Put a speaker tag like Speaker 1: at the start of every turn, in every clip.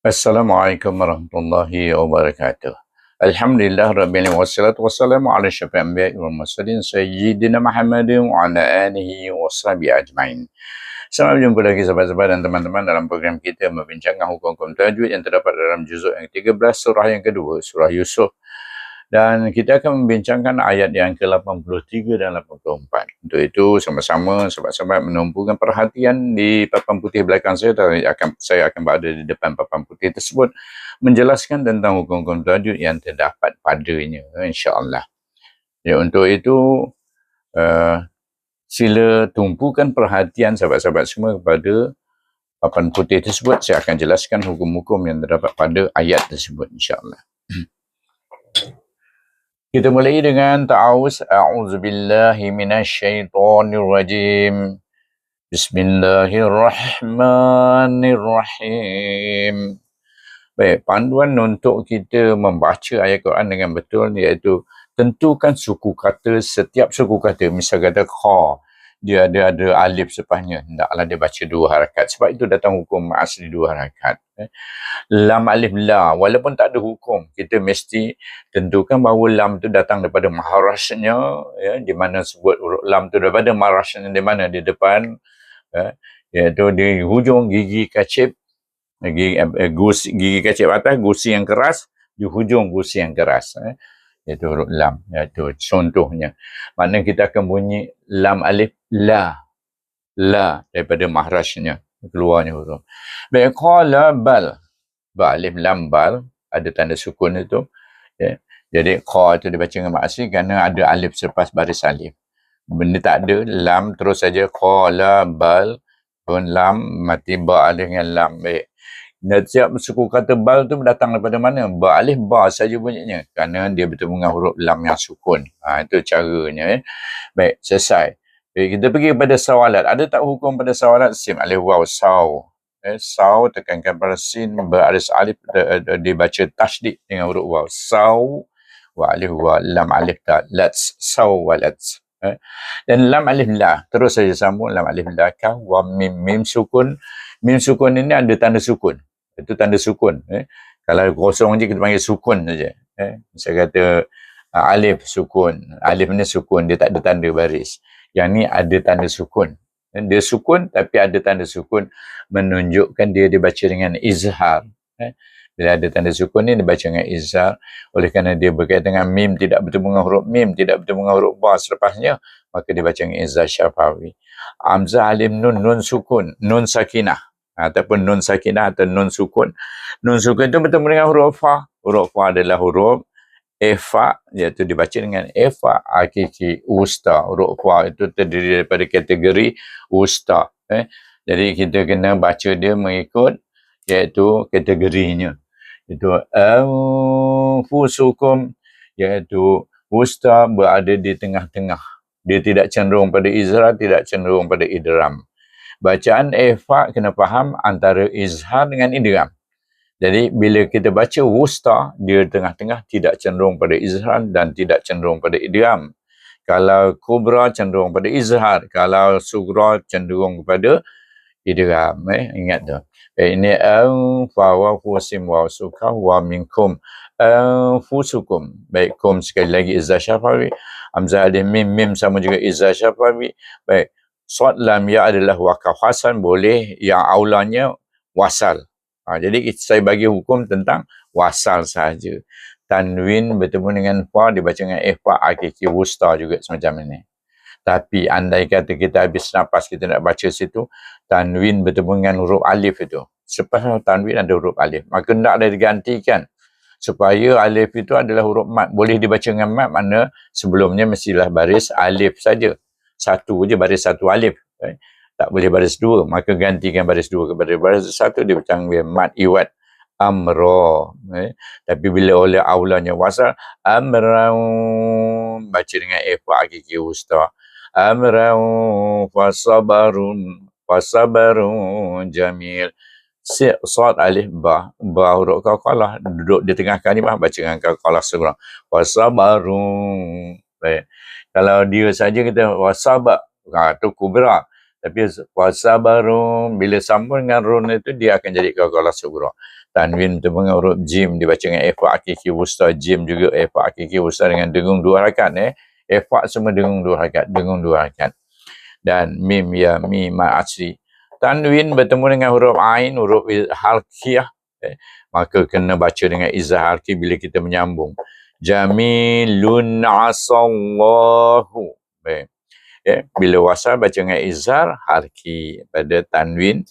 Speaker 1: Assalamualaikum warahmatullahi wabarakatuh. Alhamdulillah rabbil alamin wassalatu wassalamu ala syafil anbiya'i wal mursalin sayyidina Muhammadin wa ala alihi washabihi ajmain. Selamat berjumpa lagi sahabat-sahabat dan teman-teman dalam program kita membincangkan hukum-hukum tajwid yang terdapat dalam juzuk yang 13 surah yang kedua, surah Yusuf. Dan kita akan membincangkan ayat yang ke-83 dan 84. Untuk itu, sama-sama sahabat-sahabat menumpukan perhatian di papan putih belakang saya. Saya akan berada di depan papan putih tersebut menjelaskan tentang hukum-hukum tajwid yang terdapat padanya, insya-Allah. Ya, untuk itu, sila tumpukan perhatian sahabat-sahabat semua kepada papan putih tersebut. Saya akan jelaskan hukum-hukum yang terdapat pada ayat tersebut, insya-Allah. Kita mulai dengan ta'awuz. A'udzubillahi minasyaitonirrajim. Bismillahirrahmanirrahim. Baik, panduan untuk kita membaca ayat Quran dengan betul iaitu tentukan suku kata, setiap suku kata. Misal kata kha, dia ada alif sepasnya. Hendaklah dia baca 2 harakat. Sebab itu datang hukum asli 2 harakat. Lam alif la, walaupun tak ada hukum, kita mesti tentukan bahawa lam tu datang daripada maharasnya, ya, di mana sebut huruf lam tu daripada maharasnya di mana, di depan, iaitu di hujung gigi kacip, gigi kacip atas, gusi yang keras, di hujung gusi yang keras, iaitu huruf lam, iaitu contohnya. Maknanya kita akan bunyi lam alif la, daripada maharasnya keluarnya huruf. Baik, qala bal, alif lam bal ada tanda sukun itu, ya. Jadi qa itu dibaca dengan asli kerana ada alif selepas baris alif. Benda tak ada, lam terus saja, qala bal pun lam mati ba alif dengan lam. Baik, dan setiap suku kata bal tu datang daripada mana? Ba alif ba saja bunyinya kerana dia bertemu dengan huruf lam yang sukun. Itu caranya, ya. Baik, selesai. Baik, kita pergi kepada sawalat. Ada tak hukum pada sawalat? Sim alif waw saw. Saw tekankan pada sin beraris alif, dibaca tasydid dengan huruf waw. Saw wa alif wa lam alif ta. Let's saw wa let's. Dan lam alif la terus saja sambung, lam alif la ka wa mim sukun. Mim sukun ini ada tanda sukun. Itu tanda sukun. Kalau kosong je kita panggil sukun saja. Saya kata alif sukun. Alif ni sukun, dia tak ada tanda baris. Yang ni ada tanda sukun. Dia sukun tapi ada tanda sukun menunjukkan dia dibaca dengan izhar. Bila ada tanda sukun ni dibaca dengan izhar, oleh kerana dia berkaitan dengan mim, tidak bertemu dengan huruf mim, tidak bertemu dengan huruf ba selepasnya, maka dibaca dengan izhar syafawi. Hamzah alif nun sukun, nun sakinah ataupun nun sakinah atau nun sukun. Nun sukun itu bertemu dengan huruf fa. Huruf fa adalah huruf Efa, iaitu dibaca dengan Efa hakiki usta. Huruf fa itu terdiri daripada kategori usta. Jadi kita kena baca dia mengikut iaitu kategorinya. Itu anfusukum, iaitu usta berada di tengah-tengah. Dia tidak cenderung pada izhar, tidak cenderung pada idram. Bacaan Efa kena faham antara izhar dengan idram. Jadi bila kita baca wusta, dia tengah-tengah, tidak cenderung pada izhar dan tidak cenderung pada idgham. Kalau kubra cenderung pada izhar, kalau sugra cenderung kepada idgham. Ingat tu. Ini fa wa fusim wa suka wa minkum fusukum. Baik, kum sekali lagi izhar syafawi. Hamzah alif mim sama juga izhar syafawi. Baik, sad lam ya adalah wakaf hasan, boleh yang aulanya wasal. Jadi saya bagi hukum tentang wasal sahaja. Tanwin bertemu dengan fa dibaca dengan fa hakiki wusta juga semacam ini. Tapi andai kata kita habis nafas, kita nak baca situ, tanwin bertemu dengan huruf alif itu. Selepas tanwin ada huruf alif, maka hendaklah digantikan supaya alif itu adalah huruf mat. Boleh dibaca dengan mat, mana sebelumnya mestilah baris alif saja. Satu je, baris satu alif. Tak boleh baris 2, maka gantikan baris 2 kepada baris 1, dia bercanggih mat iwat amra. Tapi bila oleh aulanya wasal, amrau, baca dengan fa hakiki usta. Amrau fasabarun jamil. Sad alif ba huruf qalqalah duduk di tengah kalimah, baca dengan qalqalah sugra. Fasabarun. Baik. Kalau dia saja kita wasaba, tu kubra. Tapi wasabarum, bila sambung dengan run itu, dia akan jadi qalqalah sughra. Tanwin bertemu dengan huruf jim dibaca dengan ifa hakiki wusta, jim juga ifa hakiki wusta dengan dengung 2 harakat. Ifa semua dengung 2 harakat, dengung 2 harakat. Dan mim ya mi ma asli. Tanwin bertemu dengan huruf ain, huruf halqiyah, maka kena baca dengan izhar halqi bila kita menyambung. Jamilun asallahu. Bila wasal baca dengan izhar halqi pada tanwin,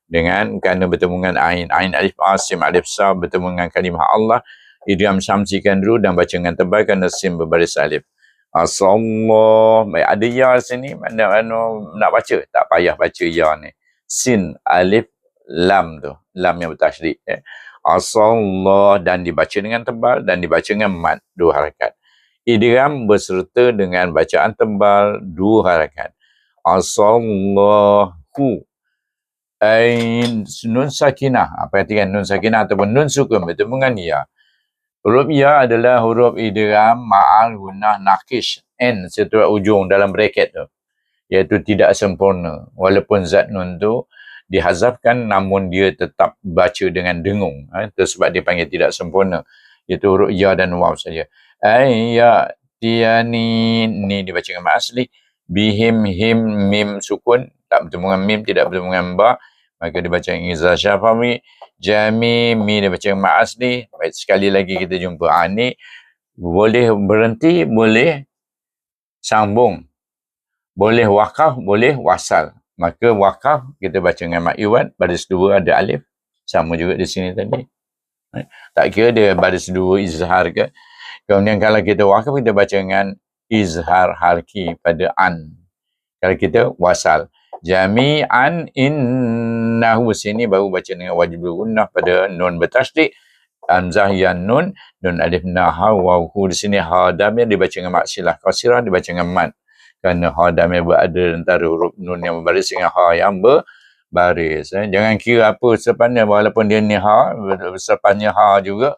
Speaker 1: dengan kerana bertemu dengan ain alif asim alif sa bertemu dengan kalimah Allah, idgham syamsikan dulu dan baca dengan tebal kerana sim berbaris alif. Asallah. Baik, ada ya sini, mana nak baca tak payah baca ya ni. Sin alif lam tu, lam yang bertasydid. Asallah, dan dibaca dengan tebal dan dibaca dengan mad 2 harakat. Idgham berserta dengan bacaan tebal 2 harakat. Asallahu. Nun sakinah, apa artikan nun sakinah ataupun nun sukun bertemu dengan ya. Huruf ya adalah huruf idgham ma'al gunnah naqish, n setelah ujung dalam bracket tu, iaitu tidak sempurna. Walaupun zat nun tu dihazafkan, namun dia tetap baca dengan dengung, itu sebab dia panggil tidak sempurna, iaitu huruf ya dan waw saja. Ya tiani, ni dibaca dengan mat asli. Bihim, him, mim sukun, tak bertemu dengan mim, tidak bertemu dengan ba, maka dibaca dengan izhar syafawi. Jami, mi dibaca dengan mat asli. Baik, sekali lagi kita jumpa. Ni boleh berhenti, boleh sambung, boleh wakaf, boleh wasal. Maka wakaf kita baca dengan mat iwad, baris 2 ada alif, sama juga di sini tadi. Tak kira dia baris 2 izhar ke. Kemudian kalau kita wakaf, kita baca dengan izhar halki pada an. Kalau kita wasal, jami'an innahu, sini baru baca dengan wajib gunnah pada nun bertasydid. Hamzah ya nun, nun alif naha waw hu, di sini ha damir dibaca dengan maksilah qasirah, dibaca dengan mad. Kerana ha damir berada antara huruf nun yang berbaris dengan ha yang berbaris. Jangan kira apa sepanjang, walaupun dia ni ha, sepanjang ha juga.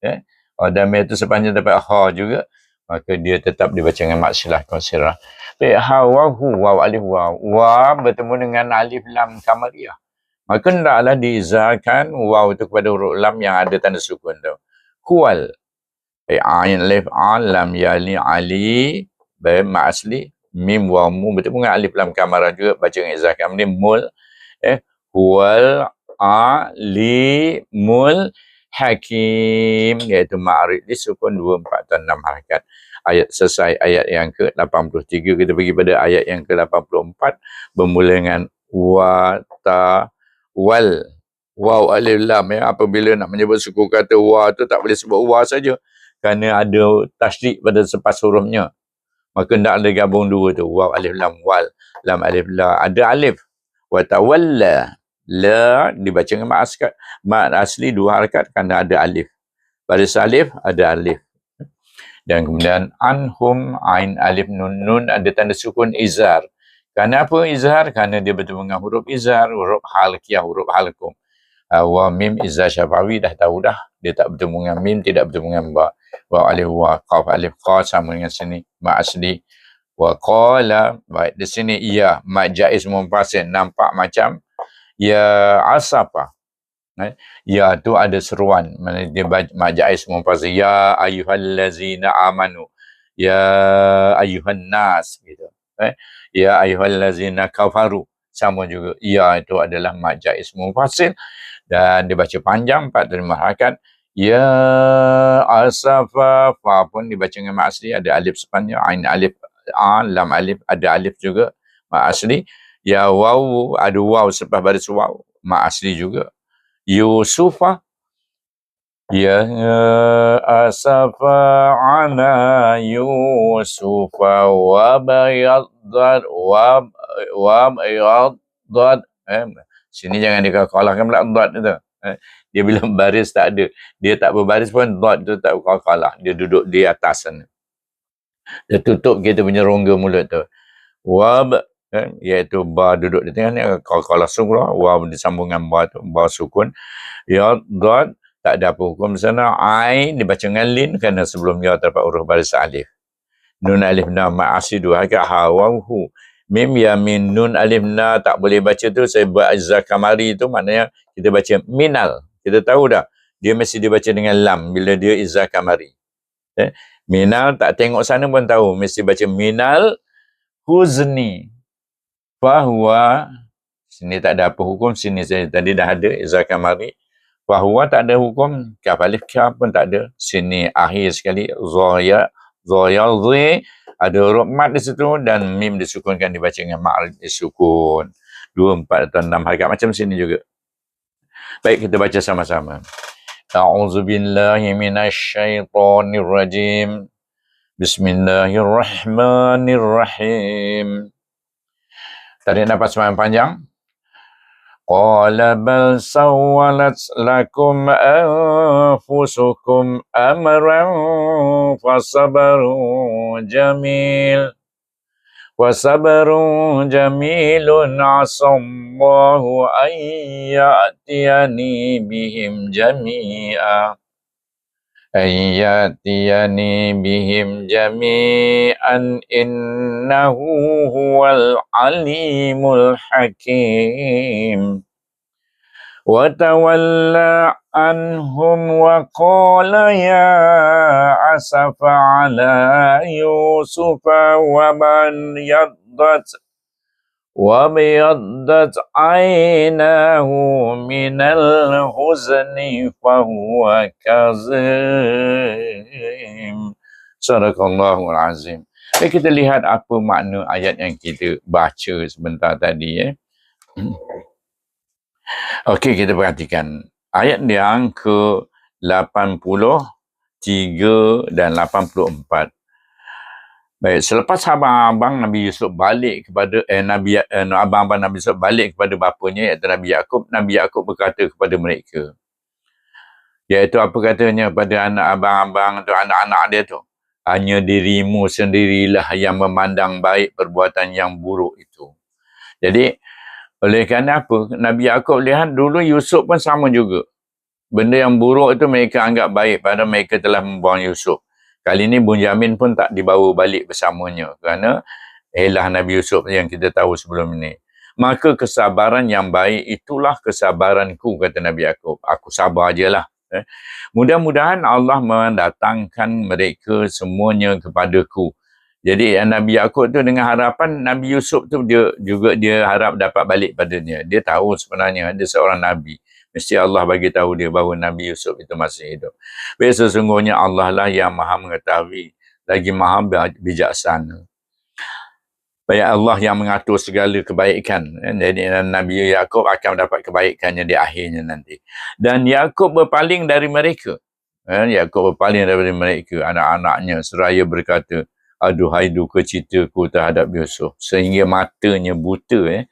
Speaker 1: Ha damir itu sepanjang dapat ha juga, maka dia tetap dibaca dengan maksilah qasirah. Baik, ha waw hu, waw alif waw. Waw bertemu dengan alif lam kamariyah, maka hendaklah diizharkan waw itu kepada huruf lam yang ada tanda sukun tu. Huwal. Ain alif an lam yali ali, baik mat asli. Mim waw mu bertemu dengan alif lam kamarah juga, baca dengan izharkan ni mul. Huwal alimul hakim, iaitu ma'arif disukun 2, 4 dan 6 harakat. Ayat selesai ayat yang ke-83. Kita pergi pada ayat yang ke-84 bermula dengan wa ta wal. Waw alif lam, apabila nak menyebut suku kata wa tu tak boleh sebut wa saja, kerana ada tasydid pada sepas hurufnya. Maka hendaklah gabung 2 tu, waw alif lam wal, lam alif la, ada alif. Wa tawalla, la dibaca dengan mat asli 2 harakat kerana ada alif. Baris alif ada alif. Dan kemudian anhum, ain alif nun, nun ada tanda sukun izhar. Kerana apa izhar? Kerana dia bertemu dengan huruf izhar, huruf halqiyah, huruf halqum. Wa mim izhar syafawi, dah tahu dah. Dia tak bertemu dengan mim, tidak bertemu dengan ba. Wa alif wa, qaf alif qa, sama dengan sini mat asli. Wa qala, baik di sini iya, mat jaiz munfasil, nampak macam ya asapa. Ya tu ada seruan, mana dia mat jaiz munfasil, ya ayyuhallazina amanu, ya ayyuhan nas, gitu. Ya ayyuhallazina kafaru, sama juga. Ya itu adalah mat jaiz munfasil dan dibaca panjang 4-5 harakat. Ya asafa, fa pun dibaca dengan mat asli, ada alif sepanjang, ain alif lam alif ada alif juga mat asli. Ya waw, ada waw selepas baris waw, mat asli juga. Yusufa, ya asafa ala Yusufa wa bayadad sini jangan dikalahkan pula dad itu. Dia bila baris tak ada, dia tak berbaris pun dad tu tak kalah, dia duduk di atas sana. Dia tutup kita punya rongga mulut tu. Wab, iaitu ba duduk di tengah ni, kalau sughra, waw disambung dengan ba tu, ba sukun. Ya dad tak ada apa hukum sana. Ain dibaca dengan lin kerana sebelum ya terdapat huruf baris alif. Nun alif lam mat asli 2 harakat. Ha waw hu. Mim ya min nun alif na tak boleh baca tu, saya buat Izzakamari tu maknanya kita baca minal. Kita tahu dah dia mesti dibaca dengan lam bila dia Izzakamari. Minal tak tengok sana pun tahu mesti baca minal huzni. Fahuwa, sini tak ada apa hukum, sini saya tadi dah ada Izzakamari. Fahuwa tak ada hukum, kaf alif kaf pun tak ada. Sini akhir sekali zaya zi, ada huruf mat di situ dan mim disukunkan dibaca dengan ma'al disukun. 2, 4 atau 6 harakat macam sini juga. Baik, kita baca sama-sama. A'udzubillahi minasyaitonirrajim. Bismillahirrahmanirrahim. Tarik nafas panjang. Qala bal sawwalat lakum anfusukum amran fasabarun jamilun asallahu an ya'tiyani bihim jami'an innahu huwal alimul hakim. Wa tawalla anhum wa qala ya asafa ala yusufa wa biyaddat aynahu minal huzni fahuwa kazim. Sadaqallahul azim. Kita lihat apa makna ayat yang kita baca sebentar tadi. Okey, kita perhatikan ayat yang ke-83 dan 84. Baik, selepas abang-abang Nabi Yusuf balik kepada abang-abang Nabi Yusuf balik kepada bapanya iaitu Nabi Yakub berkata kepada mereka, iaitu apa katanya pada anak abang-abang atau anak-anak dia tu, hanya dirimu sendirilah yang memandang baik perbuatan yang buruk itu. Jadi oleh kerana apa? Nabi Yakub lihat dulu Yusuf pun sama juga. Benda yang buruk itu mereka anggap baik padahal mereka telah membuang Yusuf. Kali ini Bunyamin pun tak dibawa balik bersamanya kerana elah Nabi Yusuf yang kita tahu sebelum ini. Maka kesabaran yang baik itulah kesabaranku, kata Nabi Yakub. Aku sabar ajalah. Mudah-mudahan Allah mendatangkan mereka semuanya kepadaku. Jadi Nabi Yakub tu dengan harapan Nabi Yusuf tu dia harap dapat balik padanya. Dia tahu sebenarnya dia seorang Nabi. Mesti Allah bagi tahu dia bahawa Nabi Yusuf itu masih hidup. Baik, sesungguhnya Allah lah yang maha mengetahui, lagi maha bijaksana. Baik, Allah yang mengatur segala kebaikan. Jadi Nabi Yakub akan mendapat kebaikannya di akhirnya nanti. Dan Yakub berpaling dari mereka. Yakub berpaling dari mereka, anak-anaknya, seraya berkata, aduhai duka citaku terhadap Yusuf. Sehingga matanya buta,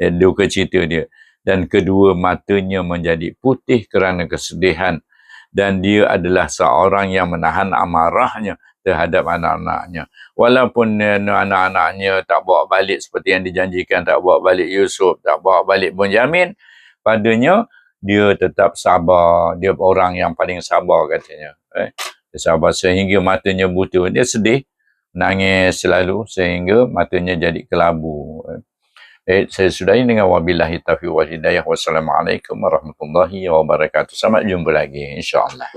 Speaker 1: duka cita dia. Dan kedua matanya menjadi putih kerana kesedihan. Dan dia adalah seorang yang menahan amarahnya terhadap anak-anaknya. Walaupun anak-anaknya tak bawa balik seperti yang dijanjikan, tak bawa balik Yusuf, tak bawa balik Bunyamin, padanya dia tetap sabar. Dia orang yang paling sabar katanya. Dia sabar sehingga matanya buta. Dia sedih, nangis selalu sehingga matanya jadi kelabu. Saya sudahi dengan wabillahi taufiq wal hidayah. Wassalamualaikum warahmatullahi wabarakatuh. Sampai jumpa lagi insya-Allah.